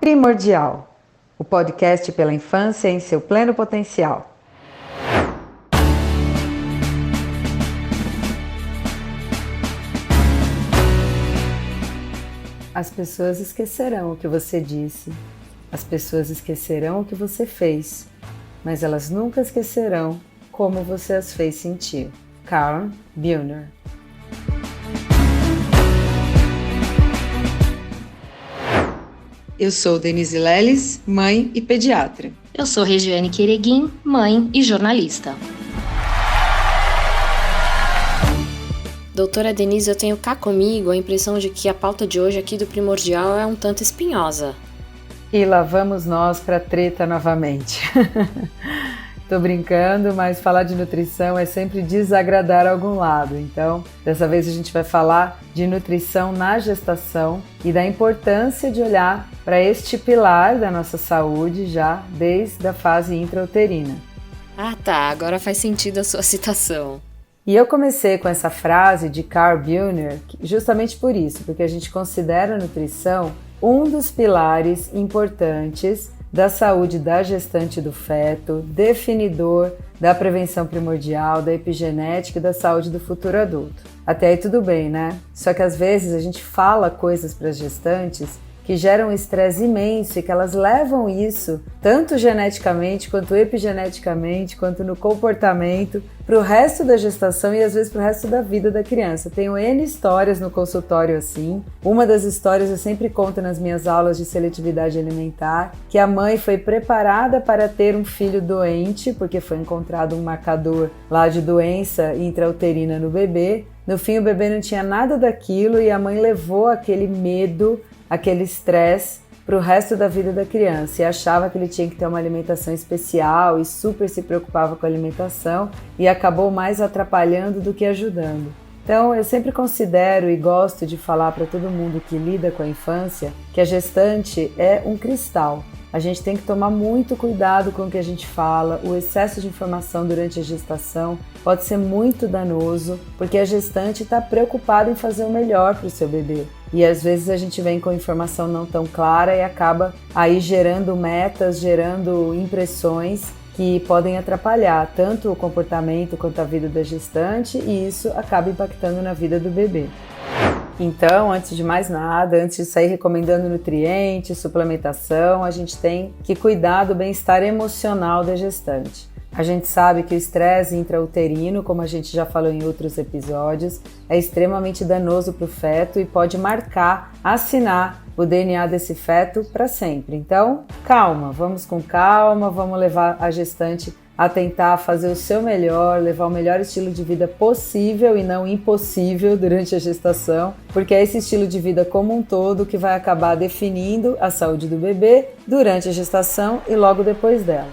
Primordial, o podcast pela infância em seu pleno potencial. As pessoas esquecerão o que você disse, as pessoas esquecerão o que você fez, mas elas nunca esquecerão como você as fez sentir. Carl Buehner. Eu sou Denise Leles, mãe e pediatra. Eu sou Regiane Quereguim, mãe e jornalista. Doutora Denise, eu tenho cá comigo a impressão de que a pauta de hoje aqui do Primordial é um tanto espinhosa. E lá vamos nós para a treta novamente. Tô brincando, mas falar de nutrição é sempre desagradar algum lado. Então, dessa vez a gente vai falar de nutrição na gestação e da importância de olhar para este pilar da nossa saúde já desde a fase intrauterina. Ah tá, agora faz sentido a sua citação. E eu comecei com essa frase de Carl Buehner justamente por isso, porque a gente considera a nutrição um dos pilares importantes da saúde da gestante e do feto, definidor da prevenção primordial, da epigenética e da saúde do futuro adulto. Até aí tudo bem, né? Só que às vezes a gente fala coisas para as gestantes que geram um estresse imenso e que elas levam isso, tanto geneticamente, quanto epigeneticamente, quanto no comportamento, para o resto da gestação e às vezes para o resto da vida da criança. Tenho N histórias no consultório assim. Uma das histórias eu sempre conto nas minhas aulas de seletividade alimentar, que a mãe foi preparada para ter um filho doente, porque foi encontrado um marcador lá de doença intrauterina no bebê. No fim o bebê não tinha nada daquilo e a mãe levou aquele medo, aquele estresse para o resto da vida da criança e achava que ele tinha que ter uma alimentação especial e super se preocupava com a alimentação e acabou mais atrapalhando do que ajudando. Então eu sempre considero e gosto de falar para todo mundo que lida com a infância que a gestante é um cristal. A gente tem que tomar muito cuidado com o que a gente fala. O excesso de informação durante a gestação pode ser muito danoso, porque a gestante está preocupada em fazer o melhor para o seu bebê. E às vezes a gente vem com informação não tão clara e acaba aí gerando metas, gerando impressões que podem atrapalhar tanto o comportamento quanto a vida da gestante e isso acaba impactando na vida do bebê. Então, antes de mais nada, antes de sair recomendando nutrientes, suplementação, a gente tem que cuidar do bem-estar emocional da gestante. A gente sabe que o estresse intrauterino, como a gente já falou em outros episódios, é extremamente danoso para o feto e pode marcar, assinar o DNA desse feto para sempre. Então, calma, vamos com calma, vamos levar a gestante a tentar fazer o seu melhor, levar o melhor estilo de vida possível e não impossível durante a gestação, porque é esse estilo de vida como um todo que vai acabar definindo a saúde do bebê durante a gestação e logo depois dela.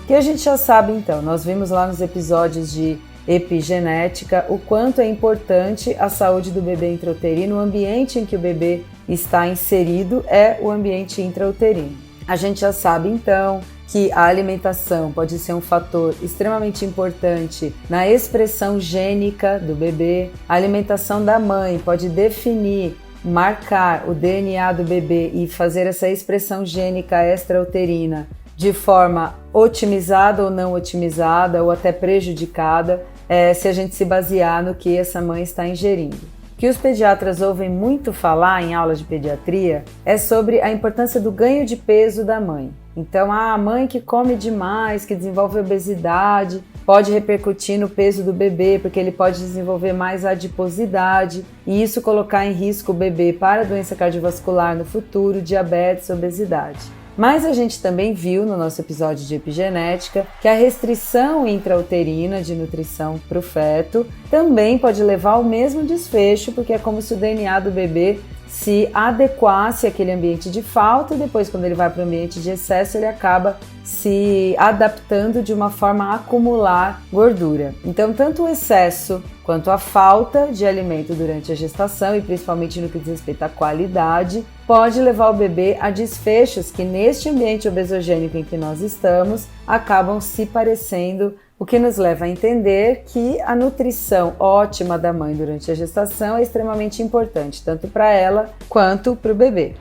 O que a gente já sabe então, nós vimos lá nos episódios de epigenética o quanto é importante a saúde do bebê intrauterino, o ambiente em que o bebê está inserido é o ambiente intrauterino. A gente já sabe então que a alimentação pode ser um fator extremamente importante na expressão gênica do bebê. A alimentação da mãe pode definir, marcar o DNA do bebê e fazer essa expressão gênica extrauterina de forma otimizada ou não otimizada ou até prejudicada, se a gente se basear no que essa mãe está ingerindo. O que os pediatras ouvem muito falar em aula de pediatria é sobre a importância do ganho de peso da mãe. Então, a mãe que come demais, que desenvolve obesidade, pode repercutir no peso do bebê, porque ele pode desenvolver mais adiposidade e isso colocar em risco o bebê para doença cardiovascular no futuro, diabetes, obesidade. Mas a gente também viu no nosso episódio de epigenética que a restrição intrauterina de nutrição para o feto também pode levar ao mesmo desfecho, porque é como se o DNA do bebê se adequasse àquele ambiente de falta e depois quando ele vai para o ambiente de excesso ele acaba se adaptando de uma forma a acumular gordura. Então tanto o excesso quanto a falta de alimento durante a gestação e principalmente no que diz respeito à qualidade pode levar o bebê a desfechos que neste ambiente obesogênico em que nós estamos acabam se parecendo o que nos leva a entender que a nutrição ótima da mãe durante a gestação é extremamente importante, tanto para ela quanto para o bebê.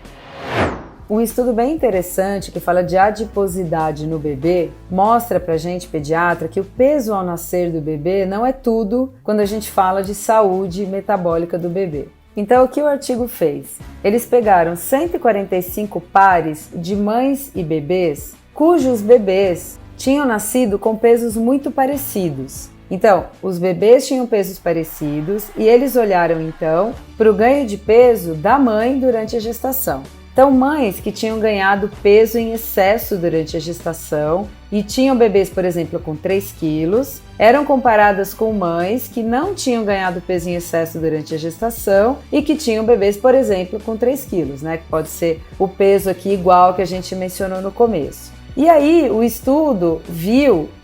Um estudo bem interessante que fala de adiposidade no bebê mostra pra gente, pediatra, que o peso ao nascer do bebê não é tudo quando a gente fala de saúde metabólica do bebê. Então, o que o artigo fez? Eles pegaram 145 pares de mães e bebês cujos bebês tinham nascido com pesos muito parecidos. Então, os bebês tinham pesos parecidos e eles olharam então para o ganho de peso da mãe durante a gestação. Então, mães que tinham ganhado peso em excesso durante a gestação e tinham bebês, por exemplo, com 3 quilos, eram comparadas com mães que não tinham ganhado peso em excesso durante a gestação e que tinham bebês, por exemplo, com 3 quilos, né? Que pode ser o peso aqui igual que a gente mencionou no começo. E aí, o estudo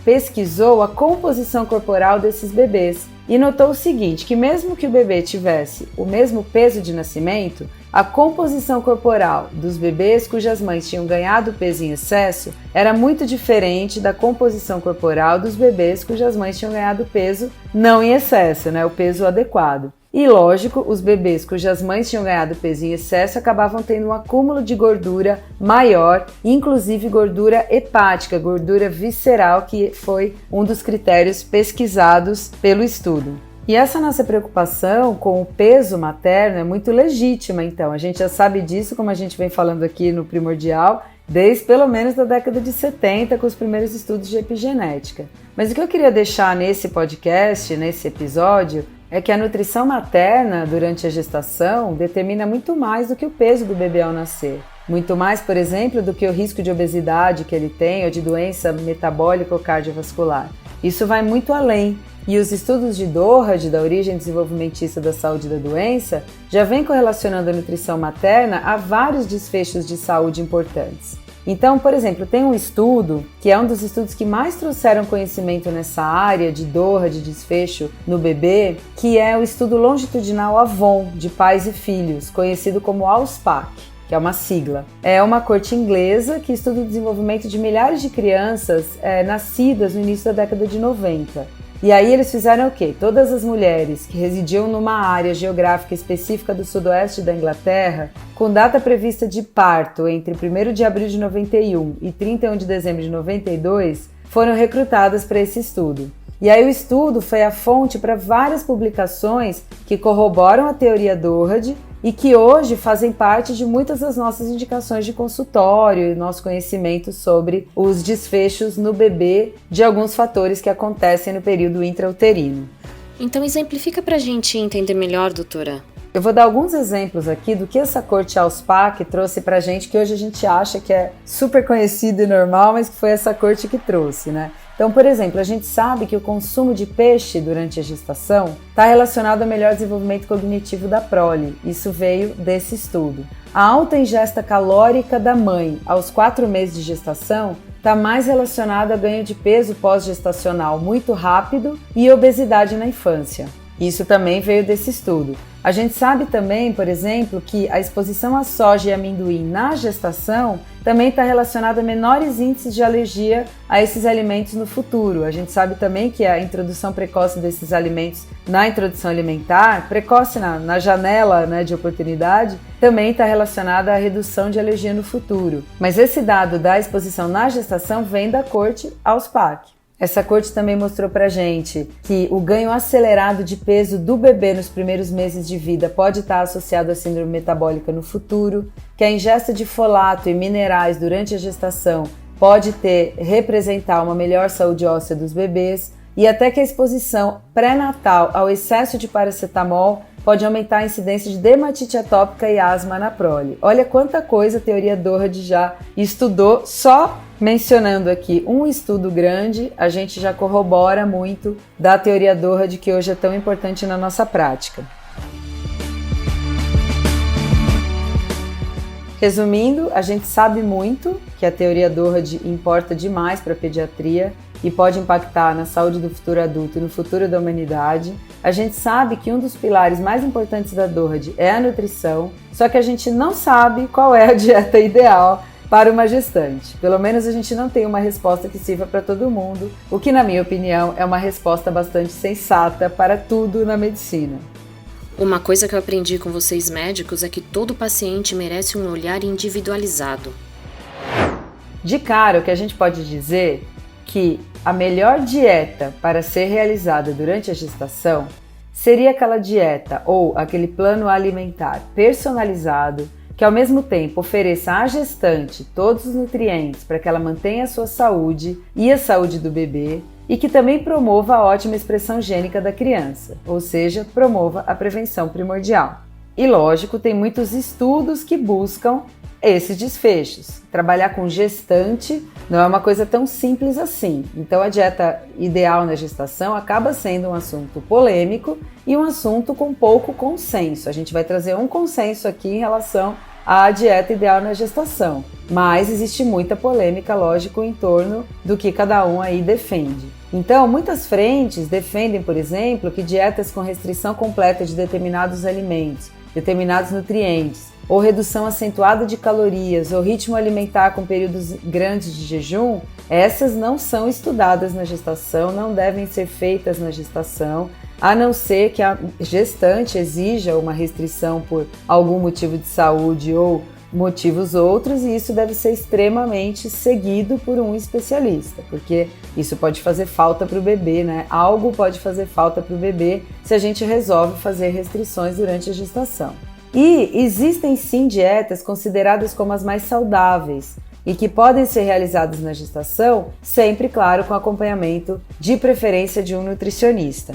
pesquisou a composição corporal desses bebês e notou o seguinte, que mesmo que o bebê tivesse o mesmo peso de nascimento, a composição corporal dos bebês cujas mães tinham ganhado peso em excesso era muito diferente da composição corporal dos bebês cujas mães tinham ganhado peso não em excesso, né, o peso adequado. E lógico, os bebês cujas mães tinham ganhado peso em excesso acabavam tendo um acúmulo de gordura maior, inclusive gordura hepática, gordura visceral, que foi um dos critérios pesquisados pelo estudo. E essa nossa preocupação com o peso materno é muito legítima, então. A gente já sabe disso, como a gente vem falando aqui no Primordial, desde pelo menos da década de 70, com os primeiros estudos de epigenética. Mas o que eu queria deixar nesse podcast, nesse episódio, é que a nutrição materna durante a gestação determina muito mais do que o peso do bebê ao nascer. Muito mais, por exemplo, do que o risco de obesidade que ele tem ou de doença metabólica ou cardiovascular. Isso vai muito além. E os estudos de Doherty, da origem desenvolvimentista da saúde da doença, já vêm correlacionando a nutrição materna a vários desfechos de saúde importantes. Então, por exemplo, tem um estudo, que é um dos estudos que mais trouxeram conhecimento nessa área de Doherty, de desfecho no bebê, que é o estudo longitudinal AVON, de pais e filhos, conhecido como ALSPAC, que é uma sigla. É uma corte inglesa que estuda o desenvolvimento de milhares de crianças nascidas no início da década de 90. E aí eles fizeram o quê? Todas as mulheres que residiam numa área geográfica específica do sudoeste da Inglaterra, com data prevista de parto entre 1º de abril de 91 e 31 de dezembro de 92, foram recrutadas para esse estudo. E aí o estudo foi a fonte para várias publicações que corroboram a teoria Doherty e que hoje fazem parte de muitas das nossas indicações de consultório e nosso conhecimento sobre os desfechos no bebê de alguns fatores que acontecem no período intrauterino. Então exemplifica pra gente entender melhor, doutora. Eu vou dar alguns exemplos aqui do que essa corte ALSPAC trouxe pra gente, que hoje a gente acha que é super conhecido e normal, mas que foi essa corte que trouxe, né? Então, por exemplo, a gente sabe que o consumo de peixe durante a gestação está relacionado ao melhor desenvolvimento cognitivo da prole. Isso veio desse estudo. A alta ingesta calórica da mãe aos 4 meses de gestação está mais relacionada a ganho de peso pós-gestacional muito rápido e obesidade na infância. Isso também veio desse estudo. A gente sabe também, por exemplo, que a exposição a soja e amendoim na gestação também está relacionada a menores índices de alergia a esses alimentos no futuro. A gente sabe também que a introdução precoce desses alimentos na introdução alimentar, precoce na janela, né, de oportunidade, também está relacionada à redução de alergia no futuro. Mas esse dado da exposição na gestação vem da corte ALSPAC. Essa corte também mostrou pra gente que o ganho acelerado de peso do bebê nos primeiros meses de vida pode estar associado à síndrome metabólica no futuro, que a ingesta de folato e minerais durante a gestação pode representar uma melhor saúde óssea dos bebês e até que a exposição pré-natal ao excesso de paracetamol pode aumentar a incidência de dermatite atópica e asma na prole. Olha quanta coisa a teoria Doherty já estudou, só mencionando aqui um estudo grande, a gente já corrobora muito da teoria Doherty, que hoje é tão importante na nossa prática. Resumindo, a gente sabe muito que a teoria Doherty importa demais para a pediatria e pode impactar na saúde do futuro adulto e no futuro da humanidade. A gente sabe que um dos pilares mais importantes da Doherty é a nutrição, só que a gente não sabe qual é a dieta ideal para uma gestante. Pelo menos a gente não tem uma resposta que sirva para todo mundo, o que, na minha opinião, é uma resposta bastante sensata para tudo na medicina. Uma coisa que eu aprendi com vocês médicos é que todo paciente merece um olhar individualizado. De cara, o que a gente pode dizer que a melhor dieta para ser realizada durante a gestação seria aquela dieta ou aquele plano alimentar personalizado que ao mesmo tempo ofereça à gestante todos os nutrientes para que ela mantenha a sua saúde e a saúde do bebê e que também promova a ótima expressão gênica da criança, ou seja, promova a prevenção primordial. E lógico, tem muitos estudos que buscam esses desfechos. Trabalhar com gestante não é uma coisa tão simples assim. Então a dieta ideal na gestação acaba sendo um assunto polêmico e um assunto com pouco consenso. A gente vai trazer um consenso aqui em relação à dieta ideal na gestação, mas existe muita polêmica, lógico, em torno do que cada um aí defende. Então, muitas frentes defendem, por exemplo, que dietas com restrição completa de determinados alimentos, determinados nutrientes, ou redução acentuada de calorias, ou ritmo alimentar com períodos grandes de jejum, essas não são estudadas na gestação, não devem ser feitas na gestação, a não ser que a gestante exija uma restrição por algum motivo de saúde ou motivos outros, e isso deve ser extremamente seguido por um especialista, porque isso pode fazer falta para o bebê, né? Algo pode fazer falta para o bebê se a gente resolve fazer restrições durante a gestação. E existem sim dietas consideradas como as mais saudáveis e que podem ser realizadas na gestação, sempre, claro, com acompanhamento de preferência de um nutricionista.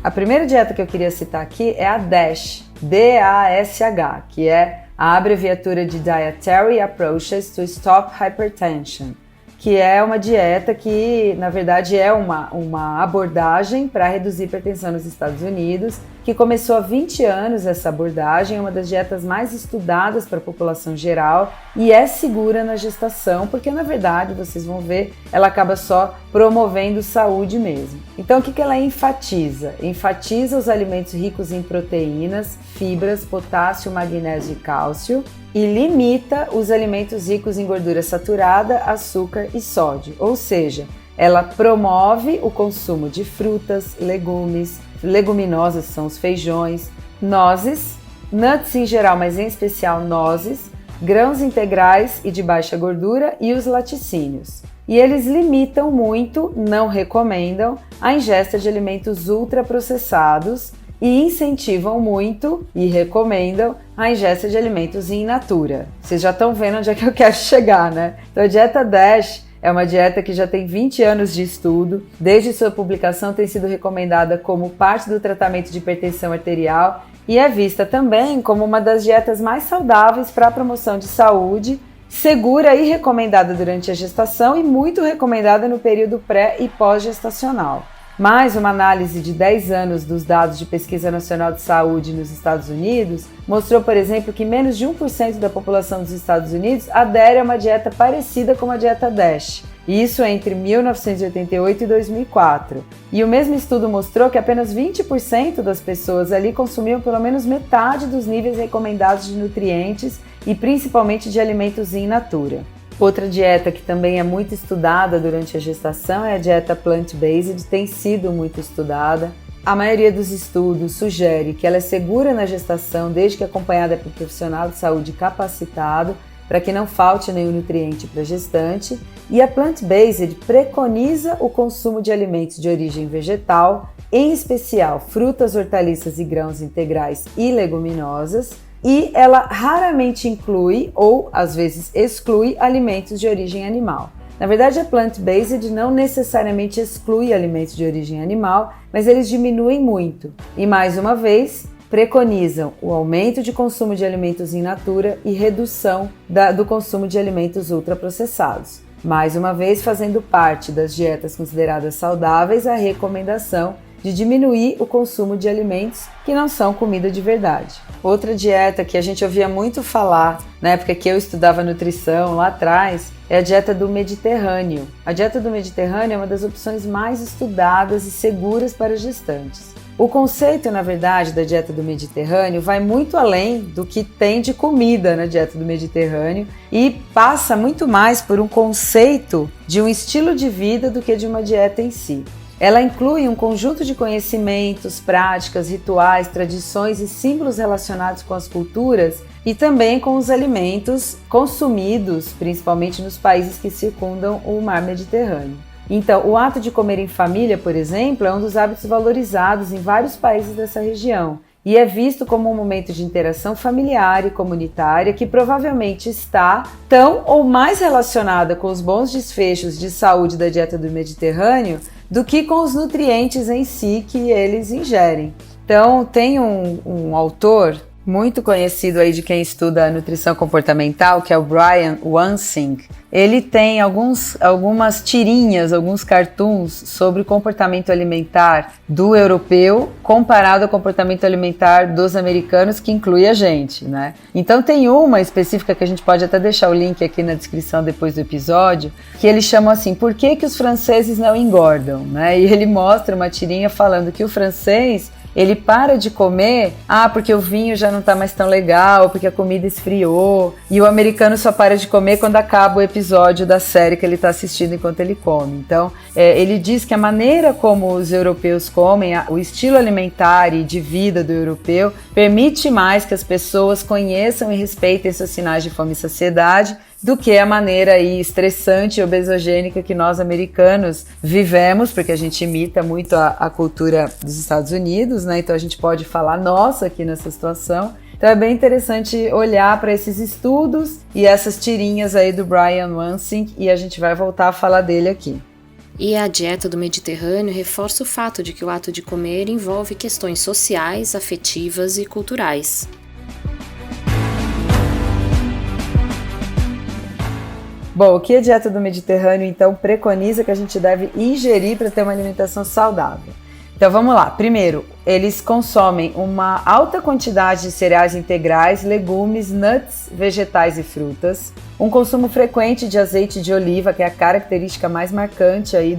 A primeira dieta que eu queria citar aqui é a DASH, D-A-S-H, que é a abreviatura de Dietary Approaches to Stop Hypertension, que é uma dieta que, na verdade, é uma abordagem para reduzir hipertensão nos Estados Unidos, que começou há 20 anos essa abordagem, é uma das dietas mais estudadas para a população geral e é segura na gestação, porque, na verdade, vocês vão ver, ela acaba só promovendo saúde mesmo. Então, o que ela enfatiza? Enfatiza os alimentos ricos em proteínas, fibras, potássio, magnésio e cálcio, e limita os alimentos ricos em gordura saturada, açúcar e sódio, ou seja, ela promove o consumo de frutas, legumes, leguminosas são os feijões, nozes, nuts em geral, mas em especial nozes, grãos integrais e de baixa gordura e os laticínios. E eles limitam muito, não recomendam, a ingesta de alimentos ultraprocessados e incentivam muito e recomendam a ingesta de alimentos in natura. Vocês já estão vendo onde é que eu quero chegar, né? Então a dieta DASH é uma dieta que já tem 20 anos de estudo. Desde sua publicação tem sido recomendada como parte do tratamento de hipertensão arterial e é vista também como uma das dietas mais saudáveis para a promoção de saúde, segura e recomendada durante a gestação e muito recomendada no período pré e pós-gestacional. Mais uma análise de 10 anos dos dados de Pesquisa Nacional de Saúde nos Estados Unidos mostrou, por exemplo, que menos de 1% da população dos Estados Unidos adere a uma dieta parecida com a dieta DASH, isso entre 1988 e 2004. E o mesmo estudo mostrou que apenas 20% das pessoas ali consumiam pelo menos metade dos níveis recomendados de nutrientes e principalmente de alimentos in natura. Outra dieta que também é muito estudada durante a gestação é a dieta plant-based, tem sido muito estudada. A maioria dos estudos sugere que ela é segura na gestação desde que acompanhada por um profissional de saúde capacitado para que não falte nenhum nutriente para a gestante. E a plant-based preconiza o consumo de alimentos de origem vegetal, em especial frutas, hortaliças e grãos integrais e leguminosas, e ela raramente inclui ou às vezes exclui alimentos de origem animal. Na verdade, a plant-based não necessariamente exclui alimentos de origem animal, mas eles diminuem muito e, mais uma vez, preconizam o aumento de consumo de alimentos in natura e redução do consumo de alimentos ultraprocessados. Mais uma vez, fazendo parte das dietas consideradas saudáveis, a recomendação de diminuir o consumo de alimentos que não são comida de verdade. Outra dieta que a gente ouvia muito falar na época que eu estudava nutrição lá atrás é a dieta do Mediterrâneo. A dieta do Mediterrâneo é uma das opções mais estudadas e seguras para gestantes. O conceito, na verdade, da dieta do Mediterrâneo vai muito além do que tem de comida na dieta do Mediterrâneo e passa muito mais por um conceito de um estilo de vida do que de uma dieta em si. Ela inclui um conjunto de conhecimentos, práticas, rituais, tradições e símbolos relacionados com as culturas e também com os alimentos consumidos, principalmente nos países que circundam o mar Mediterrâneo. Então, o ato de comer em família, por exemplo, é um dos hábitos valorizados em vários países dessa região e é visto como um momento de interação familiar e comunitária que provavelmente está tão ou mais relacionada com os bons desfechos de saúde da dieta do Mediterrâneo do que com os nutrientes em si que eles ingerem. Então, tem um autor muito conhecido aí de quem estuda a nutrição comportamental, que é o Brian Wansink. Ele tem algumas tirinhas, alguns cartoons sobre o comportamento alimentar do europeu comparado ao comportamento alimentar dos americanos, que inclui a gente, né? Então tem uma específica que a gente pode até deixar o link aqui na descrição depois do episódio, que eles chamam assim, por que os franceses não engordam, né? E ele mostra uma tirinha falando que o francês ele para de comer, porque o vinho já não tá mais tão legal, porque a comida esfriou, e o americano só para de comer quando acaba o episódio da série que ele está assistindo enquanto ele come. Então, ele diz que a maneira como os europeus comem, o estilo alimentar e de vida do europeu, permite mais que as pessoas conheçam e respeitem seus sinais de fome e saciedade, do que a maneira aí estressante e obesogênica que nós americanos vivemos, porque a gente imita muito a cultura dos Estados Unidos, né? Então a gente pode falar nossa aqui nessa situação. Então é bem interessante olhar para esses estudos e essas tirinhas aí do Brian Wansink e a gente vai voltar a falar dele aqui. E a dieta do Mediterrâneo reforça o fato de que o ato de comer envolve questões sociais, afetivas e culturais. Bom, o que a dieta do Mediterrâneo, então, preconiza que a gente deve ingerir para ter uma alimentação saudável? Então, vamos lá. Primeiro, eles consomem uma alta quantidade de cereais integrais, legumes, nuts, vegetais e frutas, um consumo frequente de azeite de oliva, que é a característica mais marcante aí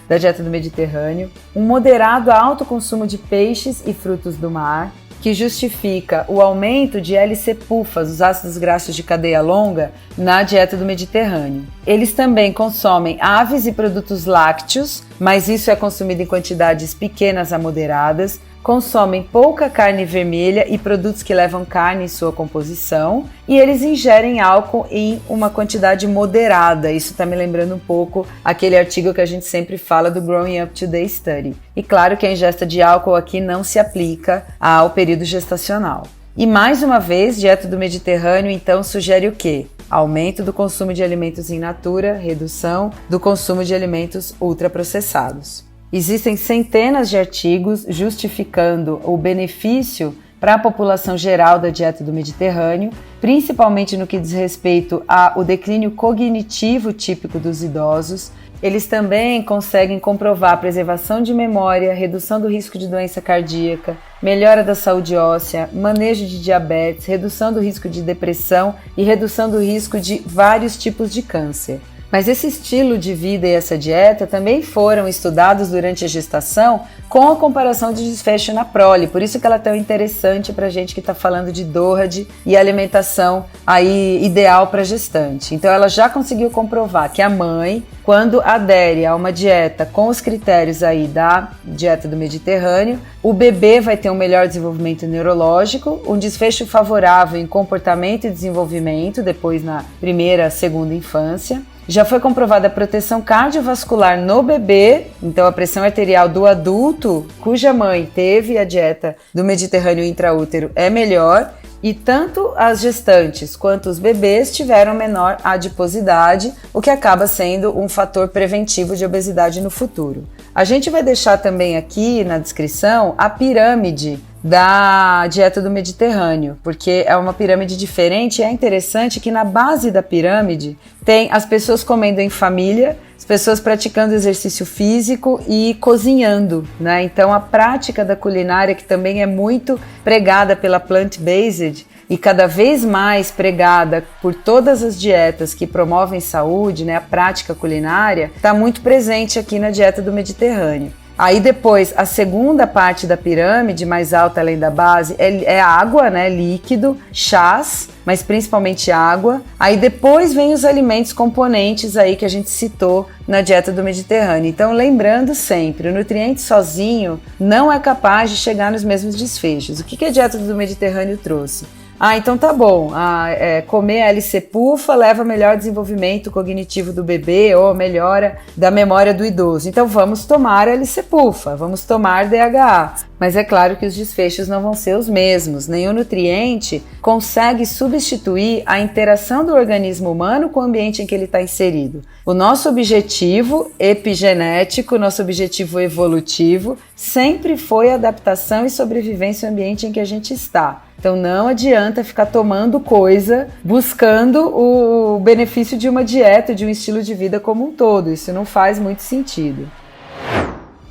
da dieta do Mediterrâneo, um moderado a alto consumo de peixes e frutos do mar, que justifica o aumento de LC-PUFAs, os ácidos graxos de cadeia longa, na dieta do Mediterrâneo. Eles também consomem aves e produtos lácteos, mas isso é consumido em quantidades pequenas a moderadas, consomem pouca carne vermelha e produtos que levam carne em sua composição, e eles ingerem álcool em uma quantidade moderada. Isso está me lembrando um pouco aquele artigo que a gente sempre fala do Growing Up Today Study. E claro que a ingesta de álcool aqui não se aplica ao período gestacional. E mais uma vez, dieta do Mediterrâneo então sugere o quê? Aumento do consumo de alimentos in natura, redução do consumo de alimentos ultraprocessados. Existem centenas de artigos justificando o benefício para a população geral da dieta do Mediterrâneo, principalmente no que diz respeito ao declínio cognitivo típico dos idosos. Eles também conseguem comprovar a preservação de memória, redução do risco de doença cardíaca, melhora da saúde óssea, manejo de diabetes, redução do risco de depressão e redução do risco de vários tipos de câncer. Mas esse estilo de vida e essa dieta também foram estudados durante a gestação com a comparação de desfecho na prole. Por isso que ela é tão interessante para a gente que está falando de DOHAD e alimentação aí ideal para gestante. Então ela já conseguiu comprovar que a mãe, quando adere a uma dieta com os critérios aí da dieta do Mediterrâneo, o bebê vai ter um melhor desenvolvimento neurológico, um desfecho favorável em comportamento e desenvolvimento, depois na primeira, segunda infância. Já foi comprovada a proteção cardiovascular no bebê, então a pressão arterial do adulto cuja mãe teve a dieta do Mediterrâneo intraútero é melhor, e tanto as gestantes quanto os bebês tiveram menor adiposidade, o que acaba sendo um fator preventivo de obesidade no futuro. A gente vai deixar também aqui na descrição a pirâmide da dieta do Mediterrâneo, porque é uma pirâmide diferente e é interessante que na base da pirâmide tem as pessoas comendo em família, as pessoas praticando exercício físico e cozinhando, né? Então a prática da culinária, que também é muito pregada pela plant-based e cada vez mais pregada por todas as dietas que promovem saúde, né? A prática culinária está muito presente aqui na dieta do Mediterrâneo. Aí depois, a segunda parte da pirâmide, mais alta além da base, é água, né, líquido, chás, mas principalmente água. Aí depois vem os alimentos componentes aí que a gente citou na dieta do Mediterrâneo. Então, lembrando sempre, o nutriente sozinho não é capaz de chegar nos mesmos desfechos. O que a dieta do Mediterrâneo trouxe? Então tá bom, comer LC-PUFA leva a melhor desenvolvimento cognitivo do bebê ou melhora da memória do idoso. Então vamos tomar LC-PUFA, vamos tomar DHA. Mas é claro que os desfechos não vão ser os mesmos. Nenhum nutriente consegue substituir a interação do organismo humano com o ambiente em que ele está inserido. O nosso objetivo epigenético, nosso objetivo evolutivo, sempre foi adaptação e sobrevivência ao ambiente em que a gente está. Então não adianta ficar tomando coisa, buscando o benefício de uma dieta, de um estilo de vida como um todo. Isso não faz muito sentido.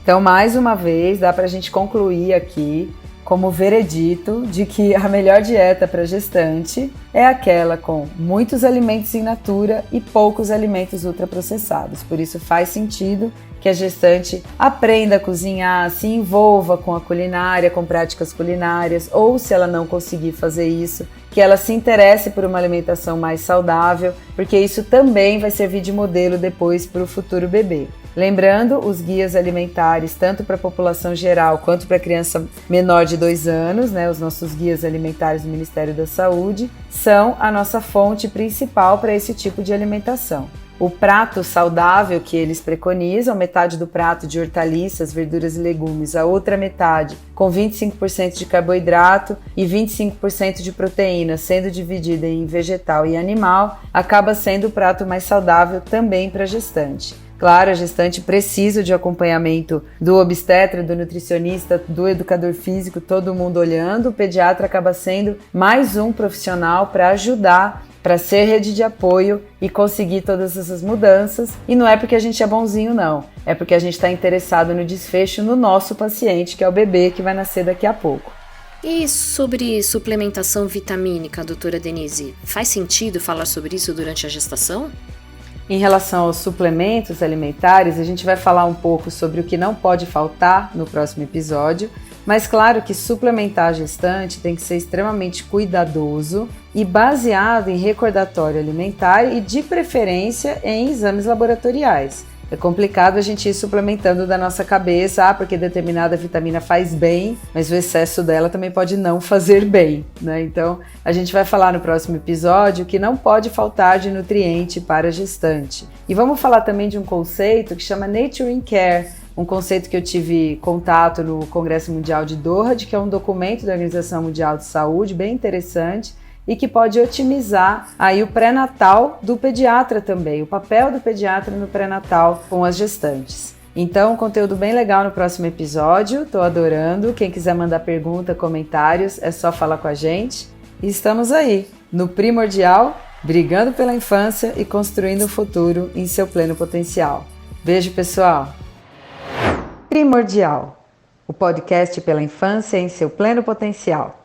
Então, mais uma vez, dá para a gente concluir aqui como veredito de que a melhor dieta para gestante é aquela com muitos alimentos in natura e poucos alimentos ultraprocessados. Por isso faz sentido que a gestante aprenda a cozinhar, se envolva com a culinária, com práticas culinárias, ou se ela não conseguir fazer isso, que ela se interesse por uma alimentação mais saudável, porque isso também vai servir de modelo depois para o futuro bebê. Lembrando, os guias alimentares, tanto para a população geral quanto para a criança menor de 2 anos, né, os nossos guias alimentares do Ministério da Saúde, são a nossa fonte principal para esse tipo de alimentação. O prato saudável que eles preconizam, metade do prato de hortaliças, verduras e legumes, a outra metade com 25% de carboidrato e 25% de proteína, sendo dividida em vegetal e animal, acaba sendo o prato mais saudável também para a gestante. Claro, a gestante precisa de acompanhamento do obstetra, do nutricionista, do educador físico, todo mundo olhando. O pediatra acaba sendo mais um profissional para ajudar, para ser rede de apoio e conseguir todas essas mudanças. E não é porque a gente é bonzinho, não. É porque a gente está interessado no desfecho no nosso paciente, que é o bebê que vai nascer daqui a pouco. E sobre suplementação vitamínica, doutora Denise, faz sentido falar sobre isso durante a gestação? Em relação aos suplementos alimentares, a gente vai falar um pouco sobre o que não pode faltar no próximo episódio, mas claro que suplementar a gestante tem que ser extremamente cuidadoso e baseado em recordatório alimentar e, de preferência, em exames laboratoriais. É complicado a gente ir suplementando da nossa cabeça, porque determinada vitamina faz bem, mas o excesso dela também pode não fazer bem, né? Então, a gente vai falar no próximo episódio que não pode faltar de nutriente para a gestante. E vamos falar também de um conceito que chama Nurturing Care, um conceito que eu tive contato no Congresso Mundial de Doha, que é um documento da Organização Mundial de Saúde, bem interessante, e que pode otimizar aí o pré-natal do pediatra também, o papel do pediatra no pré-natal com as gestantes. Então, conteúdo bem legal no próximo episódio, tô adorando. Quem quiser mandar pergunta, comentários, é só falar com a gente. E estamos aí, no Primordial, brigando pela infância e construindo o futuro em seu pleno potencial. Beijo, pessoal! Primordial, o podcast pela infância em seu pleno potencial.